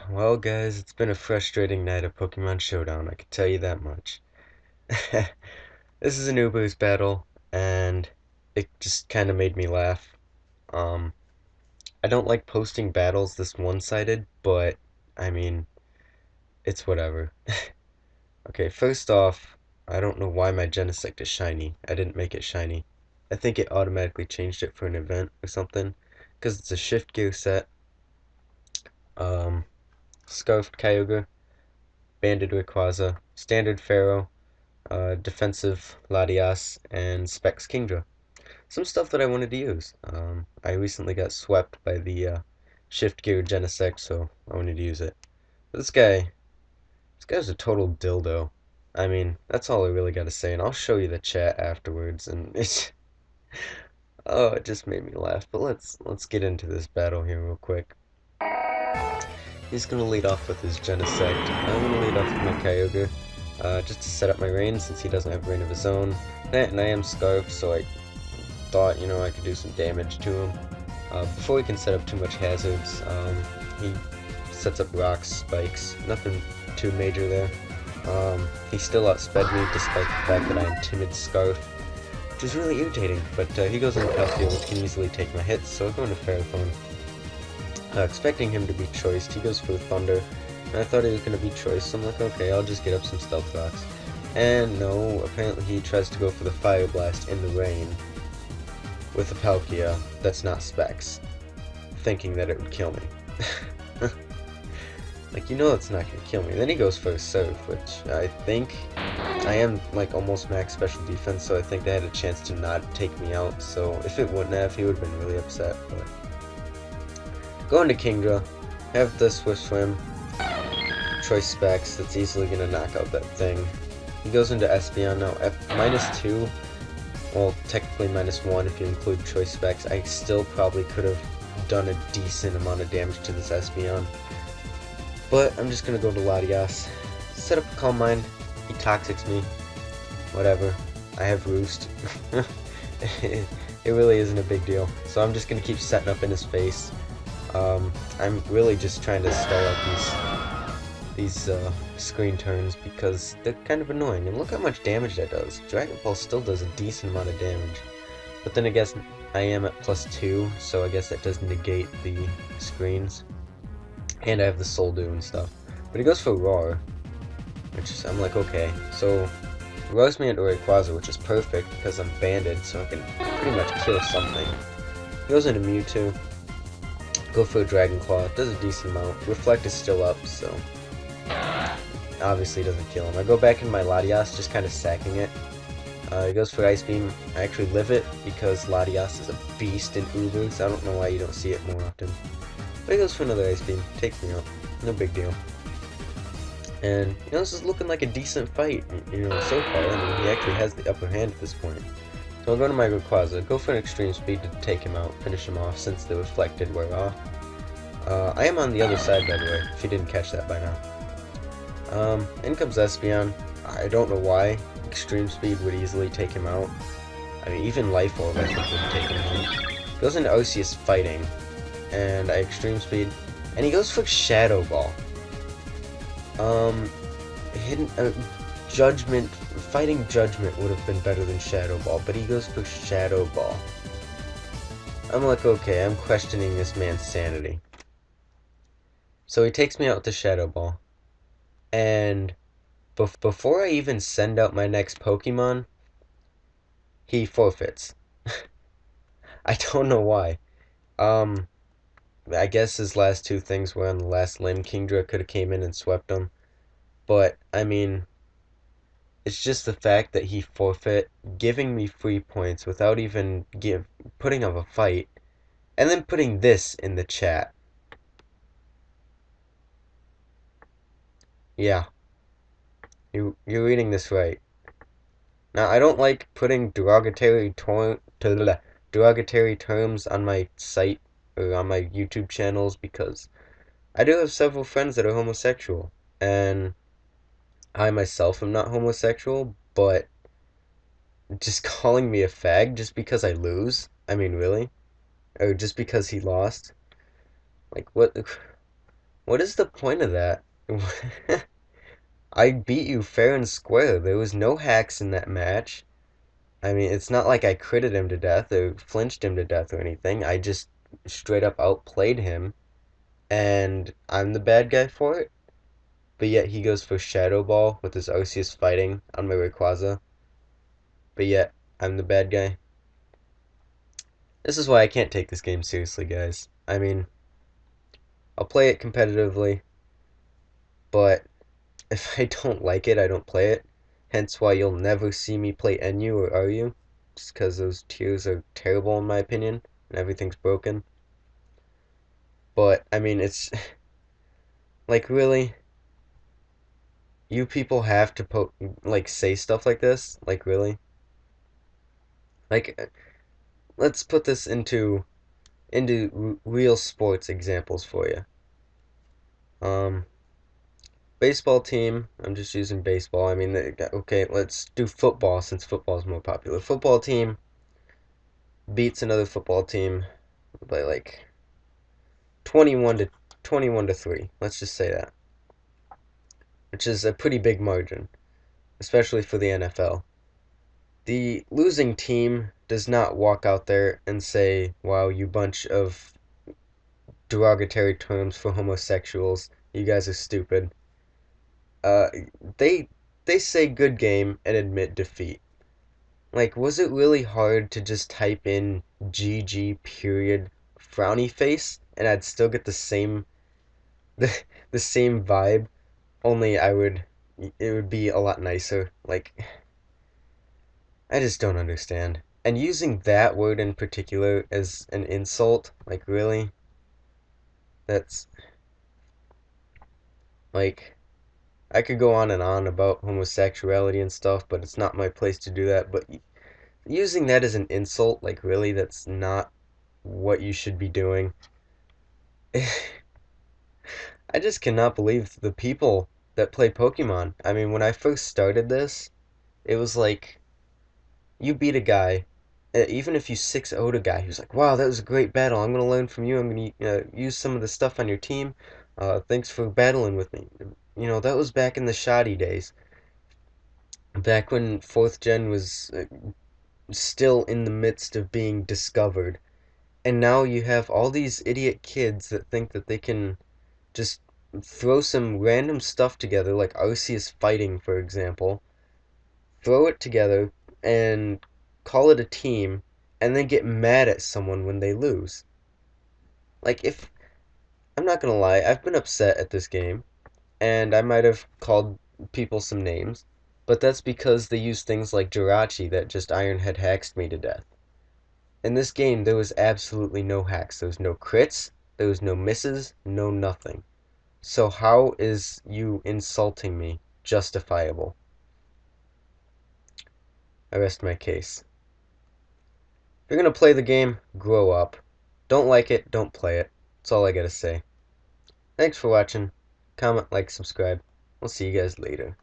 Well, guys, it's been a frustrating night of Pokemon Showdown, I can tell you that much. This is an Uber's battle, and it just kind of made me laugh. Um, I don't like posting battles this one-sided, but, I mean, it's whatever. Okay, first off, I don't know why my Genesect is shiny. I didn't make it shiny. I think it automatically changed it for an event or something, because it's a shift gear set. Um, Scarfed Kyogre, Banded Rayquaza, Standard Pharaoh, defensive Latias, and Specs Kingdra. Some stuff that I wanted to use. I recently got swept by the Shift Gear Genesect, so I wanted to use it. But this guy's a total dildo. I mean, that's all I really got to say, and I'll show you the chat afterwards. And it's oh, it just made me laugh. But let's get into this battle here real quick. He's gonna lead off with his Genesect. I'm gonna lead off with my Kyogre. Just to set up my rain since he doesn't have rain of his own. And I am Scarfed, so I thought, I could do some damage to him. Before he can set up too much hazards, he sets up rocks, spikes, nothing too major there. He still outsped me despite the fact that I am timid Scarf, which is really irritating, but he goes into Palkia, which can easily take my hits, so I'm going to Ferrothorn. Expecting him to be choiced, he goes for the Thunder, and I thought he was going to be choiced, so I'm like, okay, I'll just get up some Stealth Rocks. And no, apparently he tries to go for the Fire Blast in the rain with a Palkia that's not Specs, thinking that it would kill me. Like, it's not going to kill me. Then he goes for a Surf, which I think I am, like, almost max special defense, so I think they had a chance to not take me out, so if it wouldn't have, he would have been really upset, but... Going to Kingdra, have the Swift Swim, Choice Specs, that's easily going to knock out that thing. He goes into Espeon now, at -2, well, technically -1 if you include Choice Specs. I still probably could have done a decent amount of damage to this Espeon. But I'm just going to go to Latias, set up a Calm Mind, he Toxics me, whatever, I have Roost. It really isn't a big deal, so I'm just going to keep setting up in his face. I'm really just trying to stall out these screen turns because they're kind of annoying. And look how much damage that does. Dragon Ball still does a decent amount of damage. But then I guess I am at +2, so I guess that does negate the screens. And I have the Soul Dew and stuff. But he goes for Roar, which I'm like, okay. So, Roars me into Rayquaza, which is perfect because I'm banded, so I can pretty much kill something. He goes into Mewtwo. Go for a Dragon Claw, does a decent amount. Reflect is still up, so obviously doesn't kill him. I go back in my Latias, just kind of sacking it. He goes for Ice Beam. I actually live it because Latias is a beast in Ubers. I don't know why you don't see it more often. But he goes for another Ice Beam, takes me out. No big deal. And, this is looking like a decent fight, so far. I mean, he actually has the upper hand at this point. So I'll go to my Rayquaza, go for an Extreme Speed to take him out, finish him off since the Reflected wore off. I am on the other side, by the way, if you didn't catch that by now. In comes Espeon. I don't know why Extreme Speed would easily take him out. I mean, even Life Orb I think would take him out. Goes into Arceus fighting, and I Extreme Speed, and he goes for Shadow Ball. Fighting Judgment would have been better than Shadow Ball, but he goes for Shadow Ball. I'm like, okay, I'm questioning this man's sanity. So he takes me out with the Shadow Ball, and before I even send out my next Pokemon, he forfeits. I don't know why. I guess his last two things were on the last limb. Kingdra could have came in and swept him, but, I mean... It's just the fact that he forfeit, giving me free points without even putting up a fight, and then putting this in the chat. Yeah, you're reading this right. Now, I don't like putting derogatory terms on my site or on my YouTube channels because I do have several friends that are homosexual, and I myself am not homosexual, but just calling me a fag just because I lose? I mean, really? Or just because he lost? Like, what? What is the point of that? I beat you fair and square. There was no hacks in that match. I mean, it's not like I critted him to death or flinched him to death or anything. I just straight up outplayed him, and I'm the bad guy for it. But yet he goes for Shadow Ball with his Arceus fighting on my Rayquaza. But yet I'm the bad guy. This is why I can't take this game seriously, guys. I mean, I'll play it competitively, but if I don't like it, I don't play it. Hence why you'll never see me play NU or RU, just because those tiers are terrible in my opinion, and everything's broken. But, I mean, it's, like, really, you people have to, like, say stuff like this? Like, really? Like, let's put this into real sports examples for you. Baseball team, I'm just using baseball. I mean, okay, let's do football since football is more popular. Football team beats another football team by like 21 to 3. Let's just say that, which is a pretty big margin, especially for the NFL. The losing team does not walk out there and say, "Wow, you bunch of derogatory terms for homosexuals. You guys are stupid." Uh, they they say good game and admit defeat. Like, was it really hard to just type in GG period frowny face and I'd still get the, the same vibe, only it would be a lot nicer. Like, I just don't understand. And using that word in particular as an insult, like, really? That's, like, I could go on and on about homosexuality and stuff, but it's not my place to do that. But using that as an insult, like, really, that's not what you should be doing. I just cannot believe the people that play Pokemon. I mean, when I first started this, it was like, you beat a guy, even if you 6-0'd a guy, he was like, wow, that was a great battle. I'm going to learn from you. I'm going to use some of the stuff on your team. Thanks for battling with me. You know, that was back in the shoddy days. Back when 4th Gen was still in the midst of being discovered. And now you have all these idiot kids that think that they can just throw some random stuff together, like Arceus fighting, for example, throw it together and call it a team, and then get mad at someone when they lose. Like, if I'm not gonna lie, I've been upset at this game, and I might have called people some names, but that's because they use things like Jirachi that just Ironhead hacks me to death. In this game, there was absolutely no hacks. There was no crits, there was no misses, no nothing. So how is you insulting me justifiable? I rest my case. If you're gonna play the game, grow up. Don't like it, don't play it. That's all I gotta say. Thanks for watching. Comment, like, subscribe. We'll see you guys later.